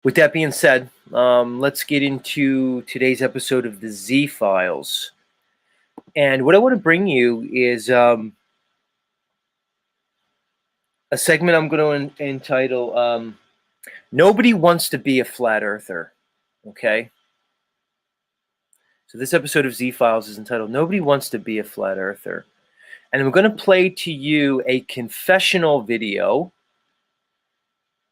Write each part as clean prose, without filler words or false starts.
With that being said, let's get into today's episode of the Z Files. And what I want to bring you is a segment I'm going to entitle Nobody Wants to Be a Flat Earther. Okay? So this episode of Z Files is entitled Nobody Wants to Be a Flat Earther. And I'm going to play to you a confessional video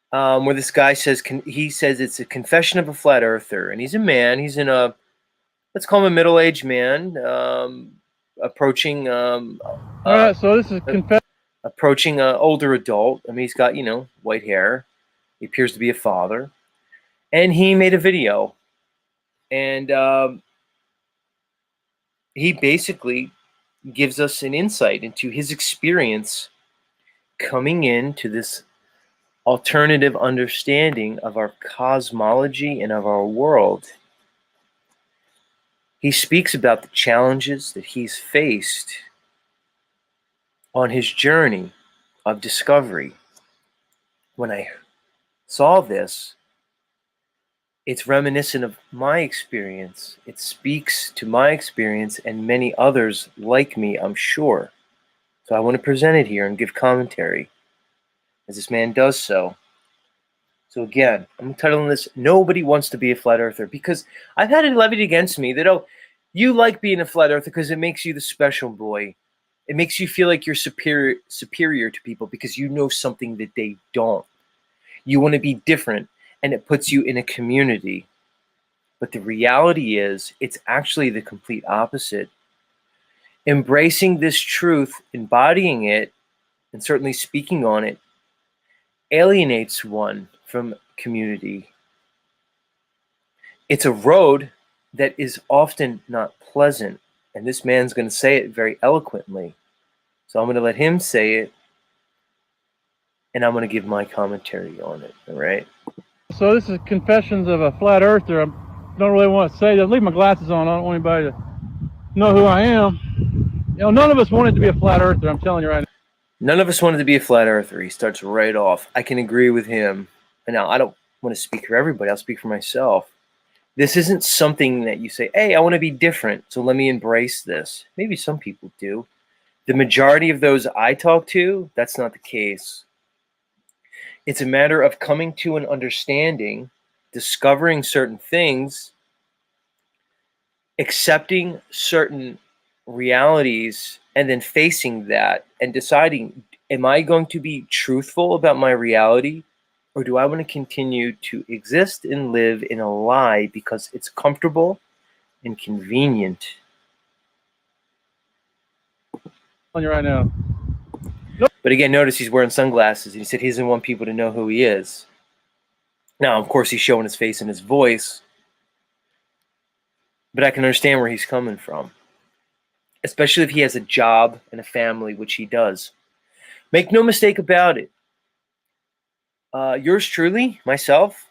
where this guy says, he says it's a confession of a flat earther. And he's a man. He's in a, let's call him a middle-aged man, approaching All right, so this is approaching an older adult. I mean, he's got, white hair. He appears to be a father. And he made a video. And he basically gives us an insight into his experience coming into this alternative understanding of our cosmology and of our world. He speaks about the challenges that he's faced on his journey of discovery. When I saw this, it's reminiscent of my experience. It speaks to my experience and many others like me, I'm sure. So I want to present it here and give commentary as this man does so. So again, I'm titling this Nobody Wants to Be a Flat Earther, because I've had it levied against me that, oh, you like being a flat earther because it makes you the special boy. It makes you feel like you're superior to people because you know something that they don't. You want to be different, and it puts you in a community. But the reality is, it's actually the complete opposite. Embracing this truth, embodying it, and certainly speaking on it, alienates one from community. It's a road that is often not pleasant, and this man's going to say it very eloquently. So I'm going to let him say it, and I'm going to give my commentary on it. All right. So this is Confessions of a Flat Earther. I don't really want to say that. Leave my glasses on. I don't want anybody to know who I am. None of us wanted to be a flat earther. I'm telling you right now. None of us wanted to be a flat earther. He starts right off. I can agree with him. And now I don't want to speak for everybody. I'll speak for myself. This isn't something that you say, hey, I want to be different, so let me embrace this. Maybe some people do. The majority of those I talk to, that's not the case. It's a matter of coming to an understanding, discovering certain things, accepting certain realities, and then facing that and deciding, am I going to be truthful about my reality? Or do I want to continue to exist and live in a lie because it's comfortable and convenient? I'm telling you right now. But again, notice he's wearing sunglasses, and he said he doesn't want people to know who he is. Now, of course, he's showing his face and his voice, but I can understand where he's coming from, especially if he has a job and a family, which he does. Make no mistake about it. Yours truly, myself,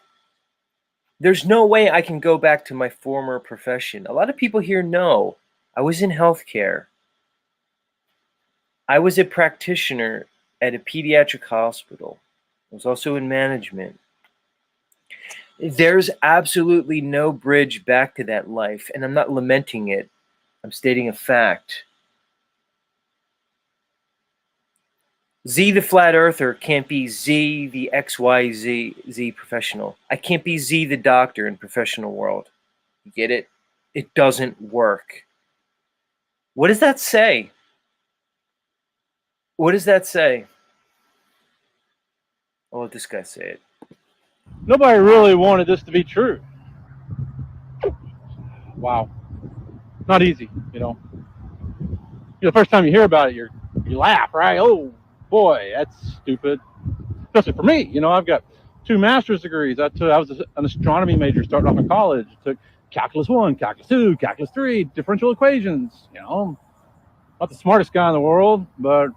there's no way I can go back to my former profession. A lot of people here know I was in healthcare. I was a practitioner at a pediatric hospital. I was also in management. There's absolutely no bridge back to that life, and I'm not lamenting it. I'm stating a fact. Z the flat earther can't be Z the XYZ professional. I can't be Z the doctor in professional world. You get it? It doesn't work. What does that say? What does that say? I'll let this guy say it. Nobody really wanted this to be true. Wow. Not easy, The first time you hear about it, you laugh, right? Oh, boy, that's stupid. Especially for me. I've got 2 master's degrees. I was an astronomy major starting off in college. I took Calculus 1, Calculus 2, Calculus 3, differential equations. Not the smartest guy in the world, but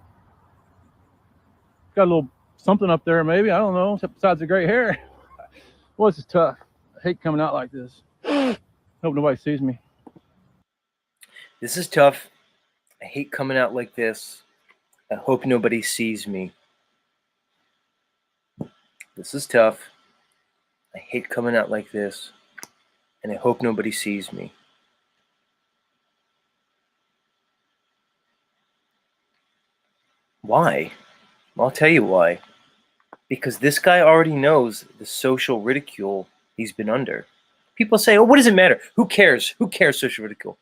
got a little something up there maybe. I don't know, besides the gray hair. Well, this is tough. I hate coming out like this. Hope nobody sees me. This is tough. I hate coming out like this. I hope nobody sees me. This is tough. I hate coming out like this, and I hope nobody sees me. Why? I'll tell you why. Because this guy already knows the social ridicule he's been under. People say, oh, what does it matter? Who cares? Who cares social ridicule?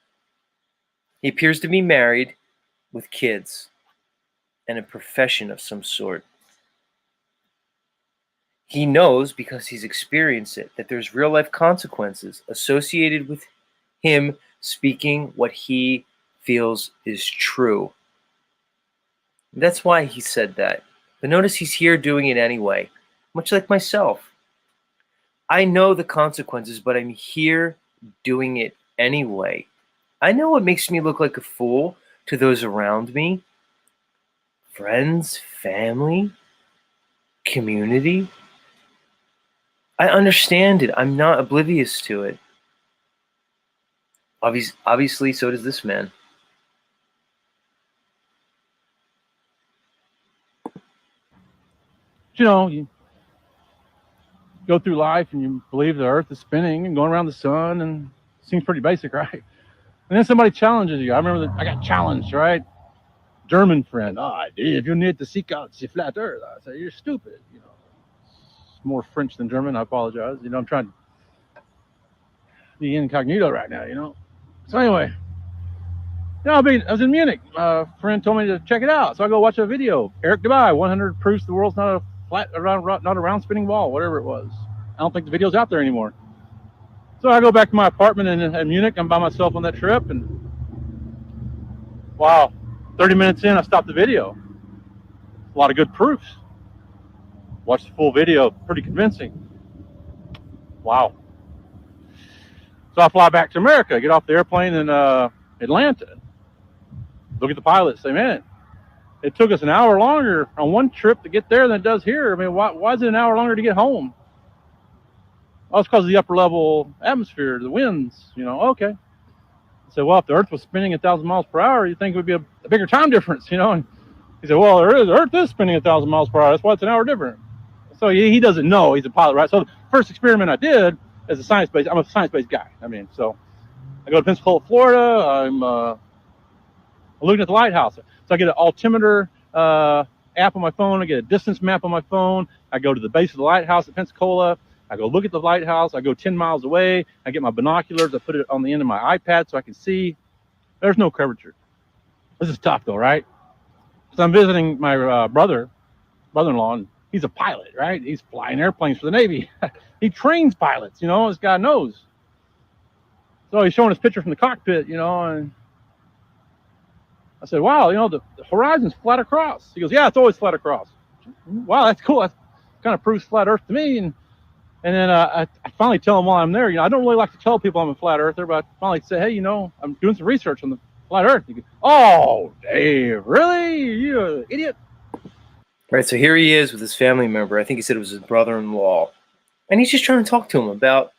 He appears to be married with kids and a profession of some sort. He knows, because he's experienced it, that there's real life consequences associated with him speaking what he feels is true. That's why he said that. But notice he's here doing it anyway, much like myself. I know the consequences, but I'm here doing it anyway. I know it makes me look like a fool to those around me, friends, family, community. I understand it. I'm not oblivious to it. Obviously, so does this man. You know, you go through life and you believe the earth is spinning and going around the sun, and it seems pretty basic, right? And then somebody challenges you. I remember that I got challenged, right? German friend. Oh, if you need to seek out the flat earth, I say, you're stupid. You know, it's more French than German. I apologize. You know, I'm trying to be incognito right now, you know. So anyway, you know, I was in Munich. A friend told me to check it out. So I go watch a video. Eric Dubai, 100 proofs the world's not a flat, not a round spinning ball, whatever it was. I don't think the video's out there anymore. So I go back to my apartment in Munich. I'm by myself on that trip, and wow, 30 minutes in, I stopped the video. A lot of good proofs. Watched the full video, pretty convincing. Wow. So I fly back to America, get off the airplane in Atlanta. Look at the pilot, say, man, it took us an hour longer on one trip to get there than it does here. I mean, why is it an hour longer to get home? Oh, it's because of the upper level atmosphere, the winds, you know. Okay. I said, well, if the Earth was spinning 1,000 miles per hour, you'd think it would be a bigger time difference, you know. And he said, well, the Earth is spinning 1,000 miles per hour. That's why it's an hour different. So he doesn't know. He's a pilot, right? So the first experiment I did as I'm a science-based guy. I mean, so I go to Pensacola, Florida. I'm looking at the lighthouse. So I get an altimeter app on my phone. I get a distance map on my phone. I go to the base of the lighthouse at Pensacola. I go look at the lighthouse. I go 10 miles away. I get my binoculars. I put it on the end of my iPad so I can see. There's no curvature. This is tough though, right? So I'm visiting my brother-in-law, and he's a pilot, right? He's flying airplanes for the Navy. He trains pilots, you know, this guy knows. So he's showing us picture from the cockpit, you know, and I said, wow, you know, the horizon's flat across. He goes, yeah, it's always flat across. Wow, that's cool. That kind of proves flat Earth to me. And then I finally tell him while I'm there, you know, I don't really like to tell people I'm a flat earther, but I finally say, hey, you know, I'm doing some research on the flat Earth. He goes, oh, Dave, really? You idiot. Right, so here he is with his family member. I think he said it was his brother-in-law. And he's just trying to talk to him about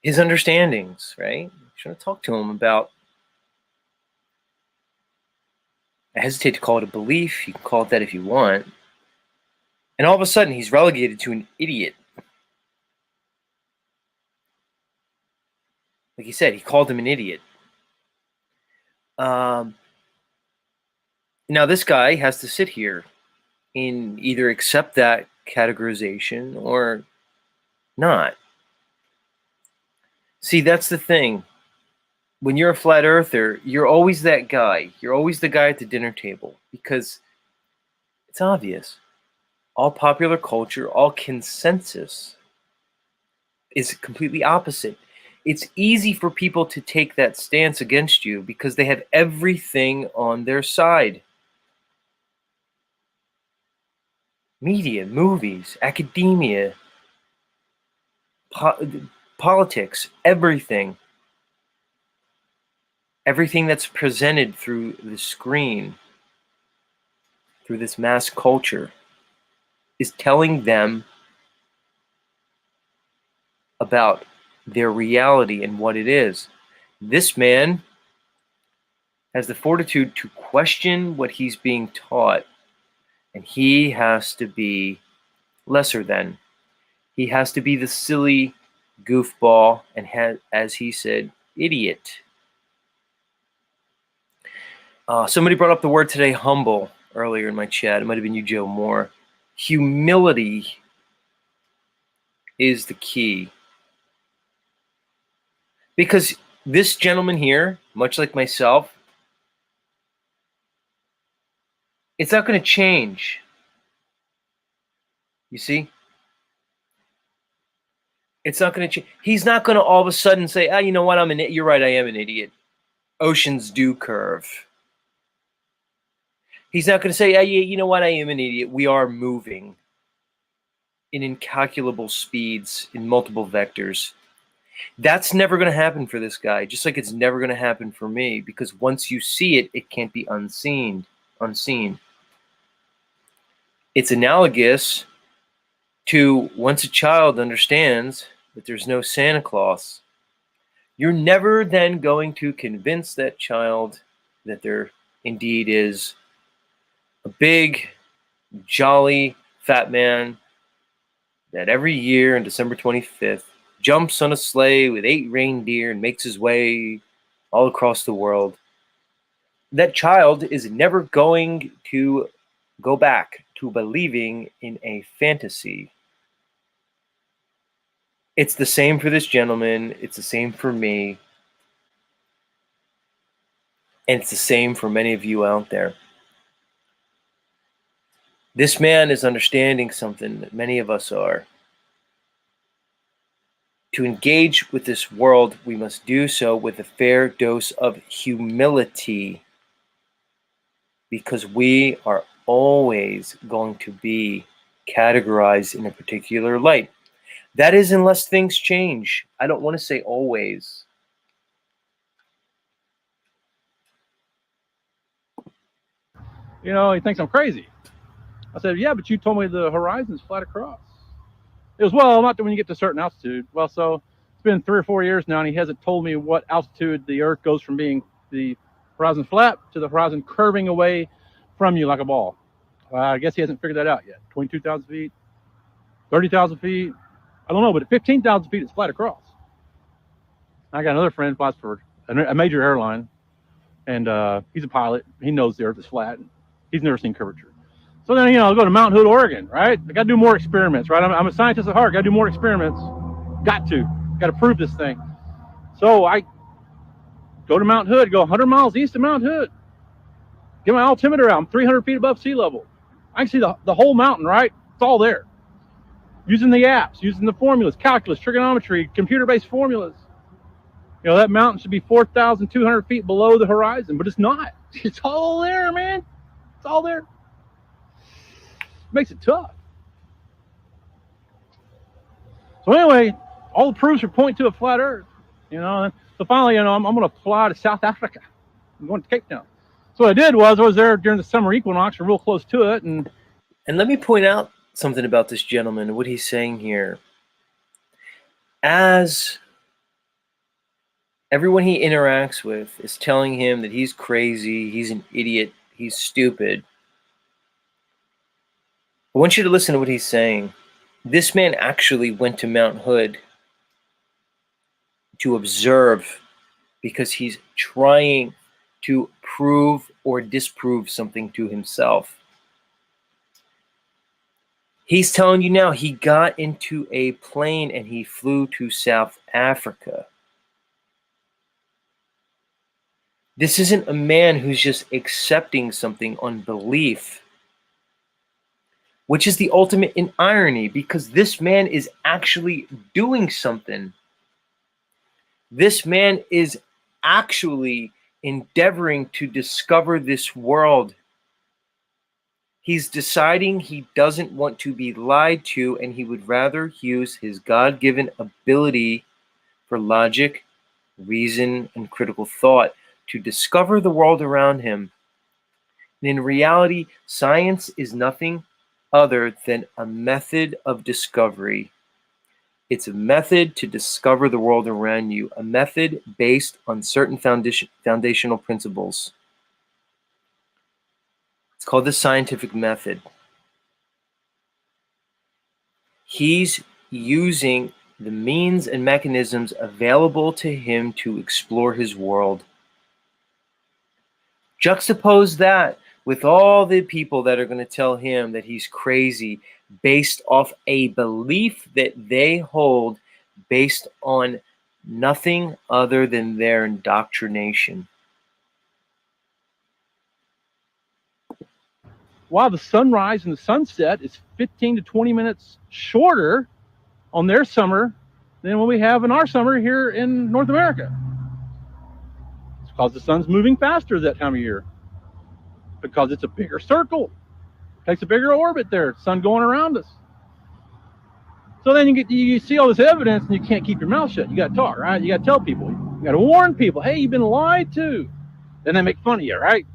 his understandings, right? He's trying to talk to him about, I hesitate to call it a belief. You can call it that if you want. And all of a sudden, he's relegated to an idiot. Like he said, he called him an idiot. Now this guy has to sit here and either accept that categorization or not. See, that's the thing. When you're a flat earther, you're always that guy. You're always the guy at the dinner table because it's obvious. All popular culture, all consensus is completely opposite. It's easy for people to take that stance against you because they have everything on their side. Media, movies, academia, politics, everything. Everything that's presented through the screen, through this mass culture, is telling them about their reality and what it is. This man has the fortitude to question what he's being taught, and he has to be lesser than. He has to be the silly goofball and, as he said, idiot. Somebody brought up the word today, humble, earlier in my chat. It might have been you, Joe Moore. Humility is the key. Because this gentleman here, much like myself, it's not going to change. You see? It's not going to change. He's not going to all of a sudden say, you know what? You're right. I am an idiot. Oceans do curve. He's not going to say, you know what? I am an idiot. We are moving in incalculable speeds in multiple vectors. That's never going to happen for this guy, just like it's never going to happen for me, because once you see it, it can't be unseen. It's analogous to once a child understands that there's no Santa Claus, you're never then going to convince that child that there indeed is a big, jolly, fat man that every year on December 25th jumps on a sleigh with 8 reindeer and makes his way all across the world. That child is never going to go back to believing in a fantasy. It's the same for this gentleman. It's the same for me. And it's the same for many of you out there. This man is understanding something that many of us are. To engage with this world, we must do so with a fair dose of humility, because we are always going to be categorized in a particular light. That is, unless things change. I don't want to say always. You know, he thinks I'm crazy. I said, yeah, but you told me the horizon's flat across. It was, well, not when you get to a certain altitude. Well, so it's been 3 or 4 years now, and he hasn't told me what altitude the Earth goes from being the horizon flat to the horizon curving away from you like a ball. I guess he hasn't figured that out yet. 22,000 feet, 30,000 feet. I don't know, but at 15,000 feet, it's flat across. I got another friend who flies for a major airline, and he's a pilot. He knows the Earth is flat. He's never seen curvature. So then, I'll go to Mount Hood, Oregon, right? I got to do more experiments, right? I'm a scientist at heart. Got to do more experiments. Got to prove this thing. So I go to Mount Hood, go 100 miles east of Mount Hood. Get my altimeter out. I'm 300 feet above sea level. I can see the whole mountain, right? It's all there. Using the apps, using the formulas, calculus, trigonometry, computer-based formulas. That mountain should be 4,200 feet below the horizon, but it's not. It's all there, man. It's all there. Makes it tough. So anyway, all the proofs are pointing to a flat Earth. So finally, I'm going to fly to South Africa. I'm going to Cape Town. So what I did was I was there during the summer equinox. We're real close to it, and let me point out something about this gentleman, what he's saying here. As everyone he interacts with is telling him that he's crazy, he's an idiot, he's stupid, I want you to listen to what he's saying. This man actually went to Mount Hood to observe, because he's trying to prove or disprove something to himself. He's telling you now he got into a plane and he flew to South Africa. This isn't a man who's just accepting something on belief, which is the ultimate in irony, because this man is actually doing something. This man is actually endeavoring to discover this world. He's deciding he doesn't want to be lied to, and he would rather use his God-given ability for logic, reason, and critical thought to discover the world around him. And in reality, science is nothing other than a method of discovery. It's a method to discover the world around you, a method based on certain foundational principles. It's called the scientific method. He's using the means and mechanisms available to him to explore his world. Juxtapose that with all the people that are going to tell him that he's crazy based off a belief that they hold based on nothing other than their indoctrination. While the sunrise and the sunset is 15 to 20 minutes shorter on their summer than what we have in our summer here in North America. It's because the sun's moving faster that time of year, because it's a bigger circle, takes a bigger orbit there, sun going around us. So then you see all this evidence and you can't keep your mouth shut. You got to talk, right? You got to tell people. You got to warn people. Hey, you've been lied to. Then they make fun of you, right?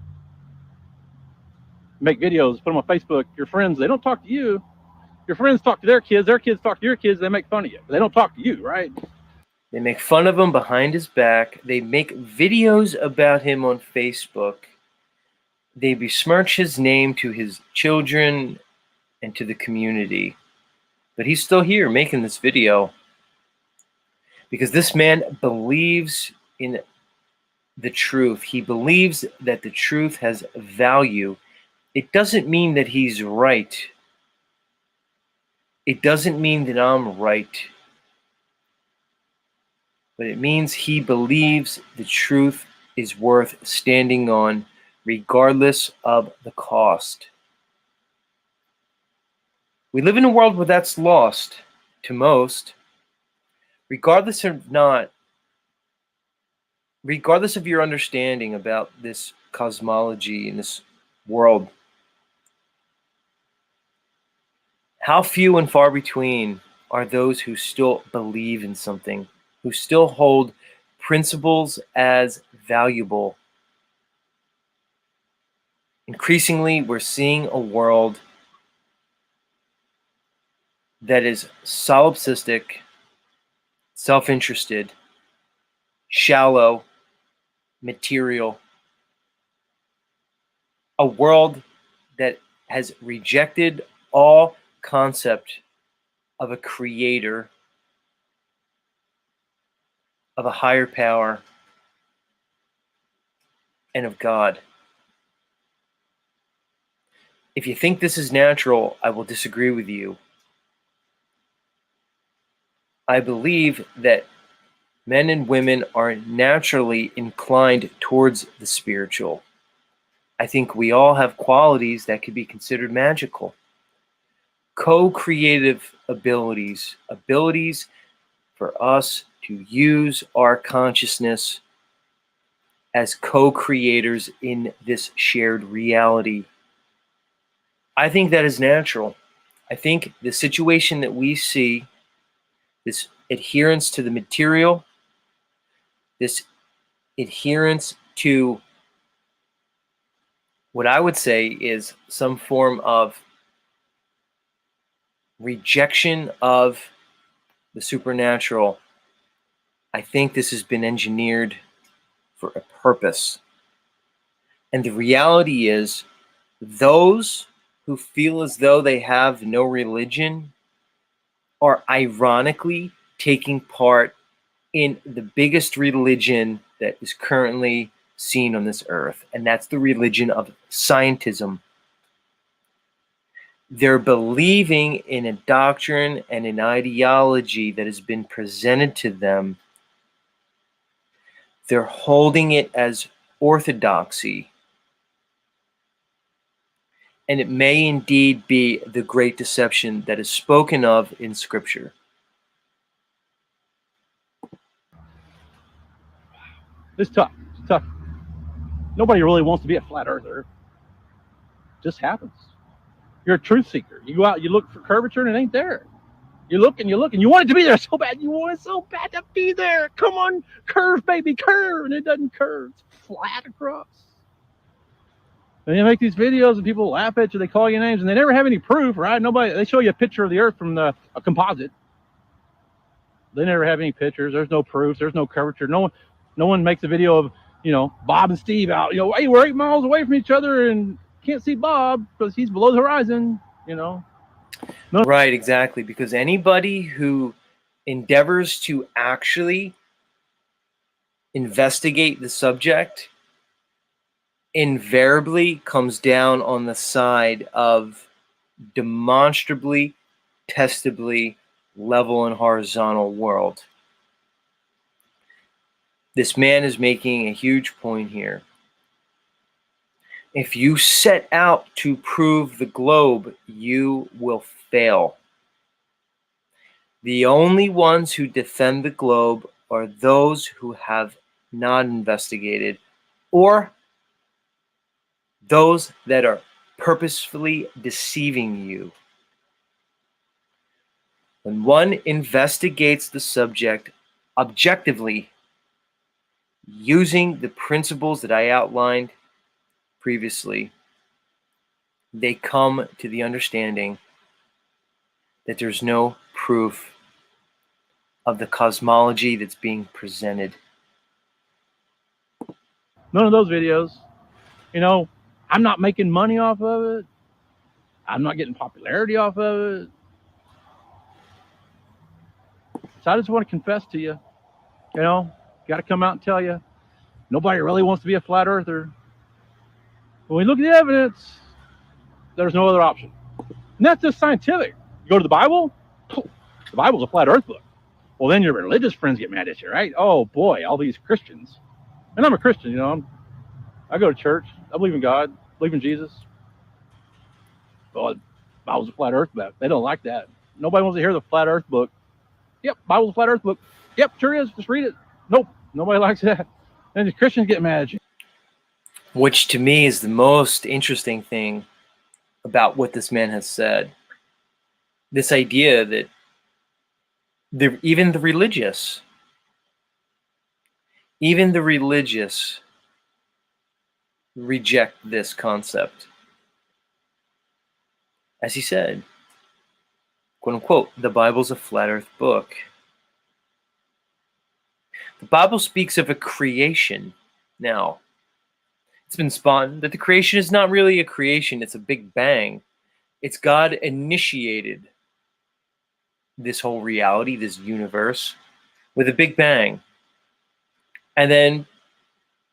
Make videos, put them on Facebook. Your friends, they don't talk to you. Your friends talk to their kids talk to your kids, they make fun of you. They don't talk to you, right? They make fun of him behind his back. They make videos about him on Facebook. They besmirch his name to his children and to the community. But he's still here making this video because this man believes in the truth. He believes that the truth has value. It doesn't mean that he's right. It doesn't mean that I'm right. But it means he believes the truth is worth standing on regardless of the cost. We live in a world where that's lost to most, regardless of your understanding about this cosmology and this world. How few and far between are those who still believe in something, who still hold principles as valuable. Increasingly, we're seeing a world that is solipsistic, self-interested, shallow, material. A world that has rejected all concept of a creator, of a higher power, and of God. If you think this is natural, I will disagree with you. I believe that men and women are naturally inclined towards the spiritual. I think we all have qualities that could be considered magical. Co-creative abilities for us to use our consciousness as co-creators in this shared reality. I think that is natural. I think the situation that we see, this adherence to the material, this adherence to what I would say is some form of rejection of the supernatural. I think this has been engineered for a purpose. And the reality is, those who feel as though they have no religion are ironically taking part in the biggest religion that is currently seen on this earth, and that's the religion of scientism. They're believing in a doctrine and an ideology that has been presented to them. They're holding it as orthodoxy. And it may indeed be the great deception that is spoken of in Scripture. It's tough. It's tough. Nobody really wants to be a flat earther. It just happens. You're a truth seeker. You go out, you look for curvature, and it ain't there. You look and you look, and you want it to be there so bad. You want it so bad to be there. Come on, curve, baby, curve. And it doesn't curve. It's flat across. And you make these videos, and people laugh at you. They call you names, and they never have any proof, right? They show you a picture of the Earth from a composite. They never have any pictures. There's no proof. There's no curvature. No one makes a video of, Bob and Steve out. Hey, we're 8 miles away from each other, and can't see Bob because he's below the horizon. Right, exactly. Because anybody who endeavors to actually investigate the subject invariably comes down on the side of demonstrably, testably level and horizontal world. This man is making a huge point here. If you set out to prove the globe, you will fail. The only ones who defend the globe are those who have not investigated, or those that are purposefully deceiving you. When one investigates the subject objectively, using the principles that I outlined previously, they come to the understanding that there's no proof of the cosmology that's being presented. None of those videos. You know, I'm not making money off of it. I'm not getting popularity off of it. So I just want to confess to you, you know, got to come out and tell you, nobody really wants to be a flat earther. When we look at the evidence, there's no other option. And that's just scientific. You go to the Bible, the Bible's a flat earth book. Well, then your religious friends get mad at you, right? Oh boy, all these Christians. And I'm a Christian, you know. I go to church. I believe in God, believe in Jesus. Well, Bible's a flat earth book. They don't like that. Nobody wants to hear the flat earth book. Yep, Bible's a flat earth book. Yep, sure is. Just read it. Nope, nobody likes that. And the Christians get mad at you. Which to me is the most interesting thing about what this man has said. This idea that even the religious reject this concept. As he said, quote unquote, the Bible's a flat earth book. The Bible speaks of a creation. Now, it's been spun that the creation is not really a creation, it's a big bang. It's God initiated this whole reality, this universe, with a big bang. And then,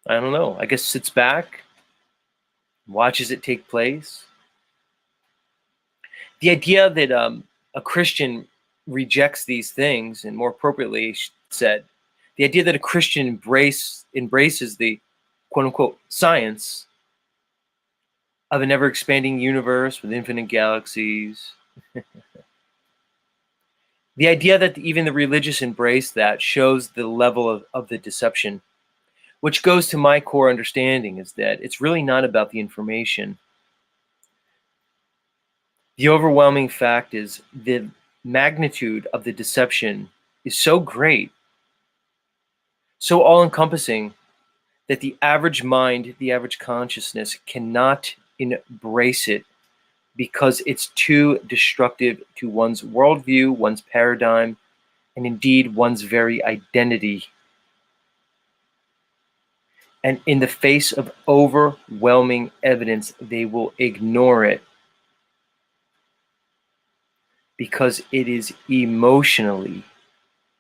I don't know, I guess sits back, watches it take place. The idea that a Christian rejects these things, and more appropriately said, the idea that a Christian embraces the quote unquote science of an ever expanding universe with infinite galaxies. The idea that even the religious embrace that shows the level of the deception, which goes to my core understanding, is that it's really not about the information. The overwhelming fact is the magnitude of the deception is so great, so all-encompassing, that the average mind, the average consciousness cannot embrace it because it's too destructive to one's worldview, one's paradigm, and indeed one's very identity. And in the face of overwhelming evidence, they will ignore it because it is emotionally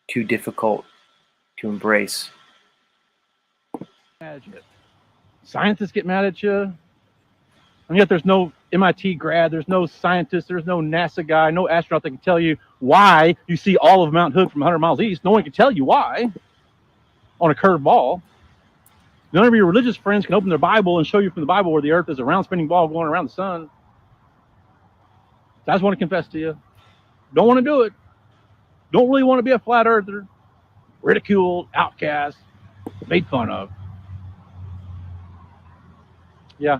too difficult to embrace. Scientists get mad at you. And yet there's no MIT grad, there's no scientist, there's no NASA guy, no astronaut that can tell you why you see all of Mount Hood from 100 miles east. No one can tell you why on a curved ball. None of your religious friends can open their Bible and show you from the Bible where the earth is a round spinning ball going around the sun. So I just want to confess to you, don't want to do it. Don't really want to be a flat earther. Ridiculed, outcast, made fun of. Yeah,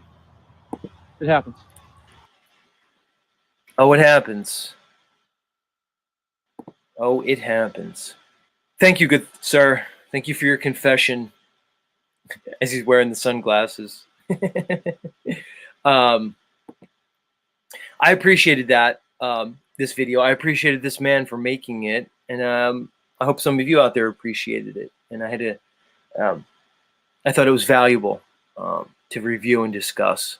it happens. Oh, it happens. Oh, it happens. Thank you, good sir. Thank you for your confession. As he's wearing the sunglasses. I appreciated that, this video. I appreciated this man for making it. And I hope some of you out there appreciated it. And I thought it was valuable to review and discuss.